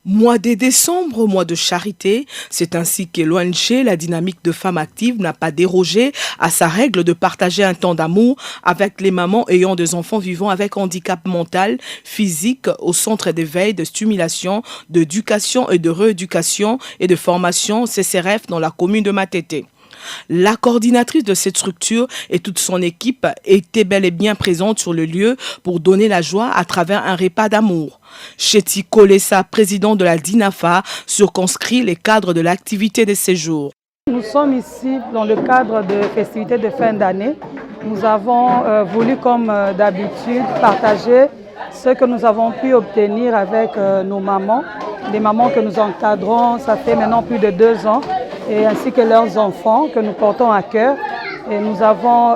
Mois de décembre, mois de charité, c'est ainsi que l'ONG La Dynamique de Femmes Actives n'a pas dérogé à sa règle de partager un temps d'amour avec les mamans ayant des enfants vivant avec handicap mental, physique au centre d'éveil, de stimulation, d'éducation et de rééducation et de formation CCRF dans la commune de Matete. La coordinatrice de cette structure et toute son équipe étaient bel et bien présentes sur le lieu pour donner la joie à travers un repas d'amour. Chetty Kolessa, président de la DINAFA, circonscrit les cadres de l'activité de ces jours. Nous sommes ici dans le cadre de festivités de fin d'année. Nous avons voulu, comme d'habitude, partager ce que nous avons pu obtenir avec nos mamans, les mamans que nous encadrons, ça fait maintenant plus de 2 ans, et ainsi que leurs enfants que nous portons à cœur. Et nous avons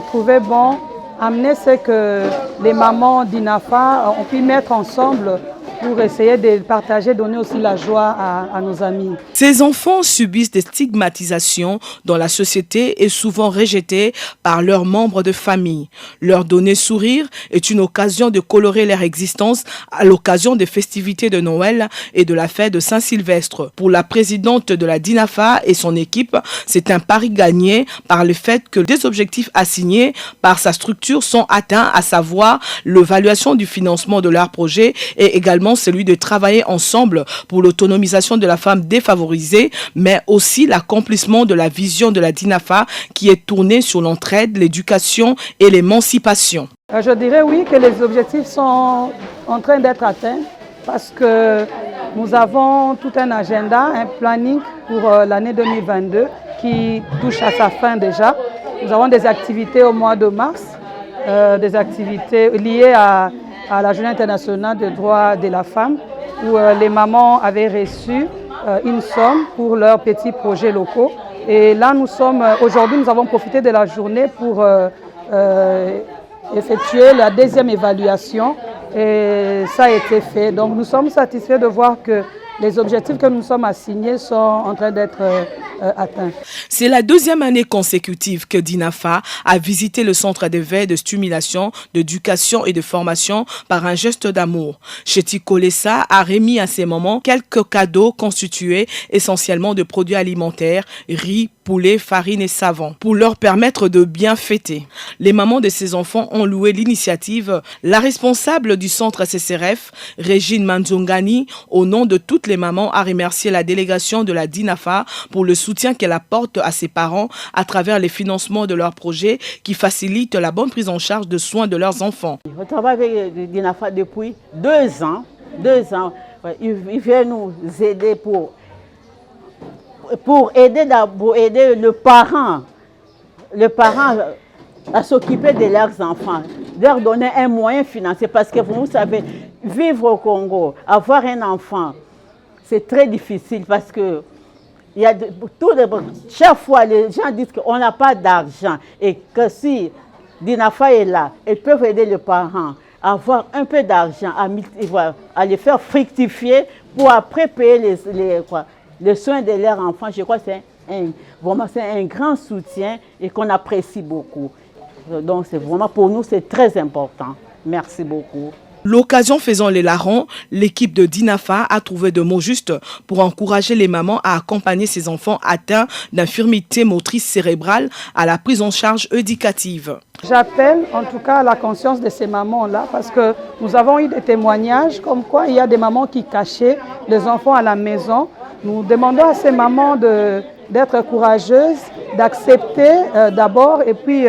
trouvé bon amener ce que les mamans d'INAFA ont pu mettre ensemble pour essayer de partager, donner aussi la joie à nos amis. Ces enfants subissent des stigmatisations dans la société et souvent rejetés par leurs membres de famille. Leur donner sourire est une occasion de colorer leur existence à l'occasion des festivités de Noël et de la fête de Saint-Sylvestre. Pour la présidente de la DINAFA et son équipe, c'est un pari gagné par le fait que des objectifs assignés par sa structure sont atteints, à savoir l'évaluation du financement de leur projet et également celui de travailler ensemble pour l'autonomisation de la femme défavorisée, mais aussi l'accomplissement de la vision de la DINAFA qui est tournée sur l'entraide, l'éducation et l'émancipation. Je dirais oui que les objectifs sont en train d'être atteints parce que nous avons tout un agenda, un planning pour l'année 2022 qui touche à sa fin déjà. Nous avons des activités au mois de mars, des activités liées à la Journée internationale des droits de la femme, où les mamans avaient reçu une somme pour leurs petits projets locaux. Et là, aujourd'hui, nous avons profité de la journée pour effectuer la deuxième évaluation. Et ça a été fait. Donc, nous sommes satisfaits de voir que les objectifs que nous sommes assignés sont en train d'être atteints. C'est la 2e année consécutive que DINAFA a visité le centre d'éveil, de stimulation, d'éducation et de formation par un geste d'amour. Chetty Kolessa a remis à ces moments quelques cadeaux constitués essentiellement de produits alimentaires, riz, poulet, farine et savon, pour leur permettre de bien fêter. Les mamans de ces enfants ont loué l'initiative. La responsable du centre CCRF, Régine Manzongani, au nom de toutes les mamans, a remercié la délégation de la DINAFA pour le soutien qu'elle apporte à ses parents à travers les financements de leurs projets qui facilitent la bonne prise en charge de soins de leurs enfants. Je travaille avec la DINAFA depuis 2 ans. 2 ans. Il vient nous aider pour aider le parent à s'occuper de leurs enfants, leur donner un moyen financier. Parce que vous savez, vivre au Congo, avoir un enfant, c'est très difficile parce que chaque fois les gens disent qu'on n'a pas d'argent et que si DINAFA est là, ils peuvent aider les parents à avoir un peu d'argent, à les faire fructifier pour après payer les soins de leurs enfants. Je crois que c'est un grand soutien et qu'on apprécie beaucoup. Donc c'est vraiment pour nous c'est très important. Merci beaucoup. L'occasion faisant les larrons, l'équipe de DINAFA a trouvé de mots justes pour encourager les mamans à accompagner ces enfants atteints d'infirmité motrice cérébrale à la prise en charge éducative. J'appelle en tout cas à la conscience de ces mamans-là parce que nous avons eu des témoignages comme quoi il y a des mamans qui cachaient les enfants à la maison. Nous demandons à ces mamans d'être courageuses, d'accepter d'abord et puis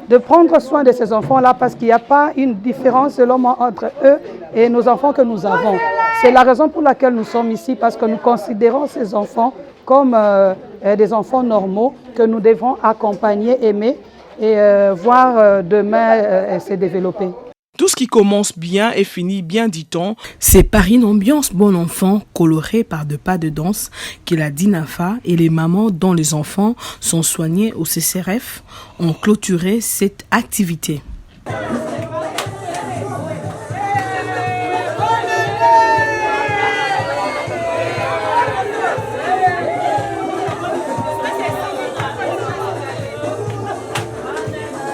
de prendre soin de ces enfants-là parce qu'il n'y a pas une différence selon moi entre eux et nos enfants que nous avons. C'est la raison pour laquelle nous sommes ici parce que nous considérons ces enfants comme des enfants normaux que nous devons accompagner, aimer et voir demain se développer. Tout ce qui commence bien et finit bien, dit-on. C'est par une ambiance bon enfant colorée par de pas de danse que la DINAFA et les mamans dont les enfants sont soignés au CCRF ont clôturé cette activité.